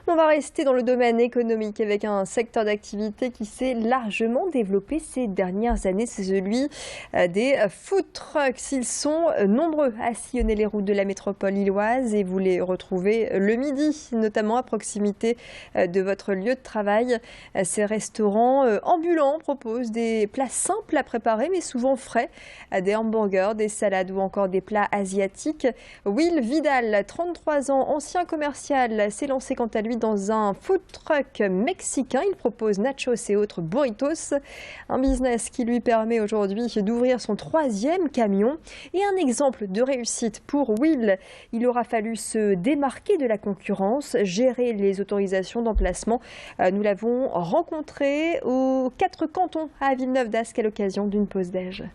On va rester dans le domaine économique avec un secteur d'activité qui s'est largement développé ces dernières années. C'est celui des food trucks. Ils sont nombreux à sillonner les routes de la métropole lilloise et vous les retrouvez le midi, notamment à proximité de votre lieu de travail. Ces restaurants ambulants proposent des plats simples à préparer mais souvent frais, des hamburgers, des salades ou encore des plats asiatiques. Will Vidal, 33 ans, ancien commercial, s'est lancé quant à lui dans un food truck mexicain. Il propose nachos et autres burritos. Un business qui lui permet aujourd'hui d'ouvrir son 3e camion. Et un exemple de réussite pour Will. Il aura fallu se démarquer de la concurrence, gérer les autorisations d'emplacement. Nous l'avons rencontré aux 4 cantons à Villeneuve-d'Ascq à l'occasion d'une pause déj.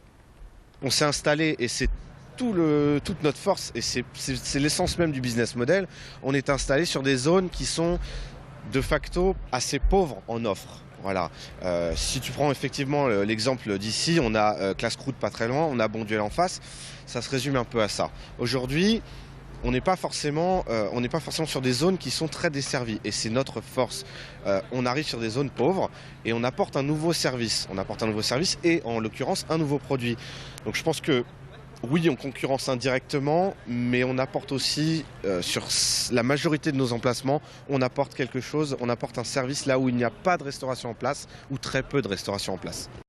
On s'est installé et c'est toute notre force et c'est l'essence même du business model. On est installé sur des zones qui sont de facto assez pauvres en offres. Voilà. Si tu prends effectivement l'exemple d'ici, on a Classe-Croûte pas très loin, on a Bonduelle en face. Ça se résume un peu à ça. Aujourd'hui, on n'est pas forcément sur des zones qui sont très desservies et c'est notre force. On arrive sur des zones pauvres et on apporte un nouveau service. On apporte un nouveau service et en l'occurrence un nouveau produit. Donc je pense que oui, on concurrence indirectement, mais on apporte aussi, sur la majorité de nos emplacements, on apporte quelque chose, on apporte un service là où il n'y a pas de restauration en place ou très peu de restauration en place.